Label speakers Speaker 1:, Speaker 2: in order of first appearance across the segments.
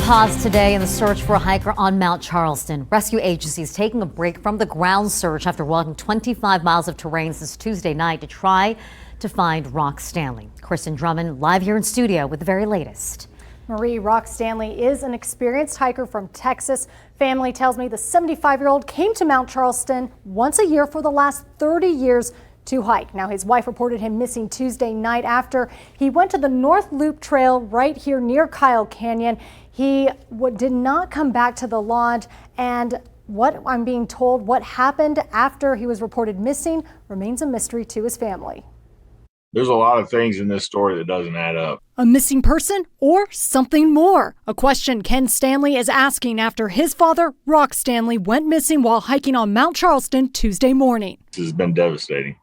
Speaker 1: pause today in the search for a hiker on Mount Charleston. Rescue agencies taking a break from the ground search after walking 25 miles of terrain since Tuesday night to try to find Rock Stanley. Kristen Drummond live here in studio with the very latest.
Speaker 2: Marie, Rock Stanley is an experienced hiker from Texas. Family tells me the 75-year-old came to Mount Charleston once a year for the last 30 years to hike. Now, his wife reported him missing Tuesday night after he went to the North Loop Trail right here near Kyle Canyon. He did not come back to the lodge, and what I'm being told, what happened after he was reported missing remains a mystery to his family.
Speaker 3: There's a lot of things in this story that doesn't add up.
Speaker 2: A missing person or something more? A question Ken Stanley is asking after his father, Rock Stanley, went missing while hiking on Mount Charleston Tuesday morning.
Speaker 3: This has been devastating.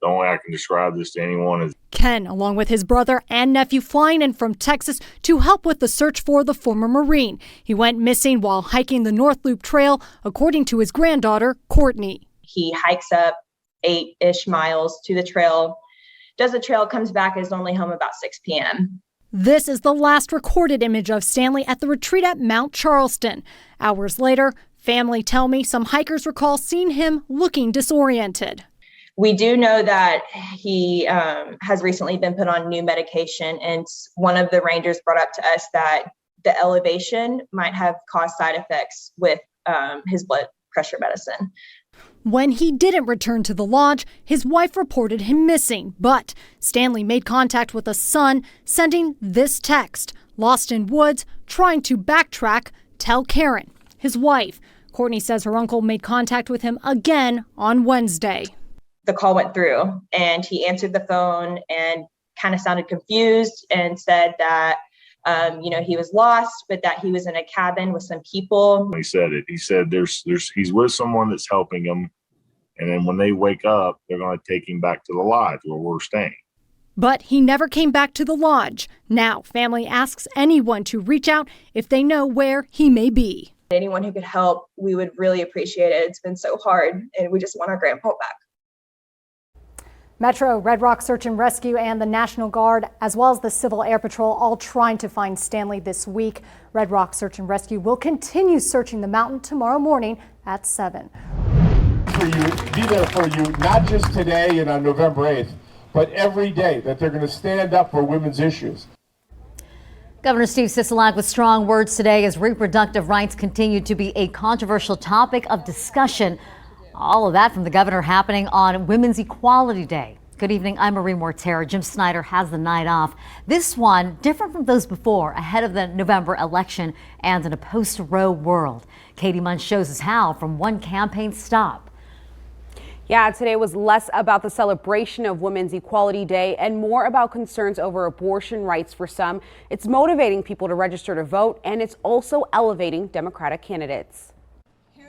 Speaker 3: The only way I can describe this to anyone is
Speaker 2: Ken, along with his brother and nephew, flying in from Texas to help with the search for the former Marine. He went missing while hiking the North Loop Trail, according to his granddaughter, Courtney.
Speaker 4: He hikes up 8-ish miles to the trail, does the trail, comes back, is only home about 6 p.m.
Speaker 2: This is the last recorded image of Stanley at the retreat at Mount Charleston. Hours later, family tell me some hikers recall seeing him looking disoriented.
Speaker 4: We do know that he has recently been put on new medication, and one of the rangers brought up to us that the elevation might have caused side effects with his blood pressure medicine.
Speaker 2: When he didn't return to the lodge, his wife reported him missing, but Stanley made contact with a son, sending this text: "Lost in woods, trying to backtrack, tell Karen." His wife, Courtney, says her uncle made contact with him again on Wednesday.
Speaker 4: The call went through and he answered the phone and kind of sounded confused and said that, he was lost, but that he was in a cabin with some people.
Speaker 3: He said it. He said he's with someone that's helping him. And then when they wake up, they're going to take him back to the lodge where we're staying.
Speaker 2: But he never came back to the lodge. Now, family asks anyone to reach out if they know where he may be.
Speaker 4: Anyone who could help, we would really appreciate it. It's been so hard, and we just want our grandpa back.
Speaker 2: Metro, Red Rock Search and Rescue, and the National Guard, as well as the Civil Air Patrol, all trying to find Stanley this week. Red Rock Search and Rescue will continue searching the mountain tomorrow morning at 7.
Speaker 5: For you, be there for you, not just today and on November 8th, but every day, that they're going to stand up for women's issues.
Speaker 1: Governor Steve Sisolak with strong words today as reproductive rights continue to be a controversial topic of discussion. All of that from the governor happening on Women's Equality Day. Good evening, I'm Marie Mortera. Jim Snyder has the night off. This one different from those before, ahead of the November election and in a post-Roe world. Katie Munn shows us how from one campaign stop.
Speaker 6: Yeah, today was less about the celebration of Women's Equality Day and more about concerns over abortion rights for some. It's motivating people to register to vote, and it's also elevating Democratic candidates.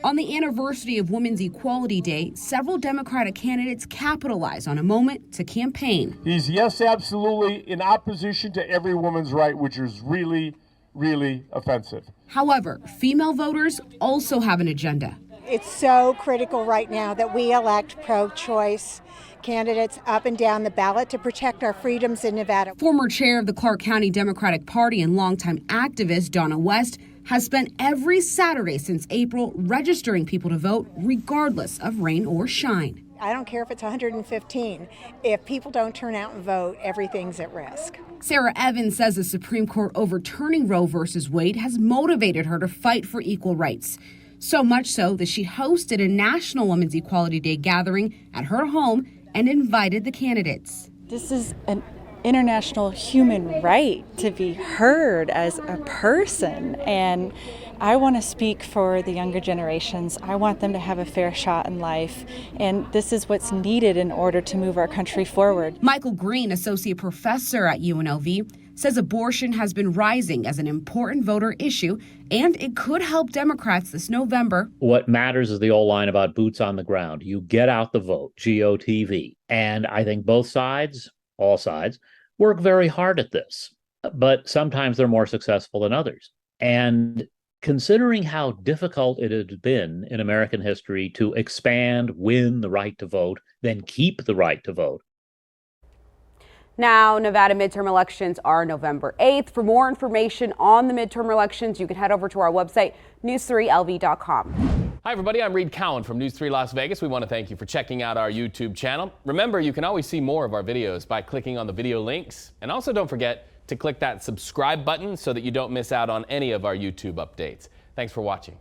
Speaker 6: On the anniversary of Women's Equality Day, several Democratic candidates capitalize on a moment to campaign.
Speaker 5: He's, yes, absolutely in opposition to every woman's right, which is really, really offensive.
Speaker 6: However, female voters also have an agenda.
Speaker 7: It's so critical right now that we elect pro-choice candidates up and down the ballot to protect our freedoms in Nevada.
Speaker 6: Former chair of the Clark County Democratic Party and longtime activist Donna West has spent every Saturday since April registering people to vote regardless of rain or shine.
Speaker 7: I don't care if it's 115. If people don't turn out and vote, everything's at risk.
Speaker 6: Sarah Evans says the Supreme Court overturning Roe v. Wade has motivated her to fight for equal rights. So much so that she hosted a National Women's Equality Day gathering at her home and invited the candidates.
Speaker 8: This is an international human right to be heard as a person, and I want to speak for the younger generations. I want them to have a fair shot in life, and this is what's needed in order to move our country forward.
Speaker 6: Michael Green, associate professor at UNLV, says abortion has been rising as an important voter issue, and it could help Democrats this November.
Speaker 9: What matters is the old line about boots on the ground. You get out the vote, GOTV. And I think both sides, all sides, work very hard at this, but sometimes they're more successful than others. And considering how difficult it has been in American history to expand, win the right to vote, then keep the right to vote,
Speaker 6: Now, Nevada midterm elections are November 8th. For more information on the midterm elections, you can head over to our website, news3lv.com.
Speaker 10: Hi, everybody. I'm Reed Cowan from News 3 Las Vegas. We want to thank you for checking out our YouTube channel. Remember, you can always see more of our videos by clicking on the video links. And also don't forget to click that subscribe button so that you don't miss out on any of our YouTube updates. Thanks for watching.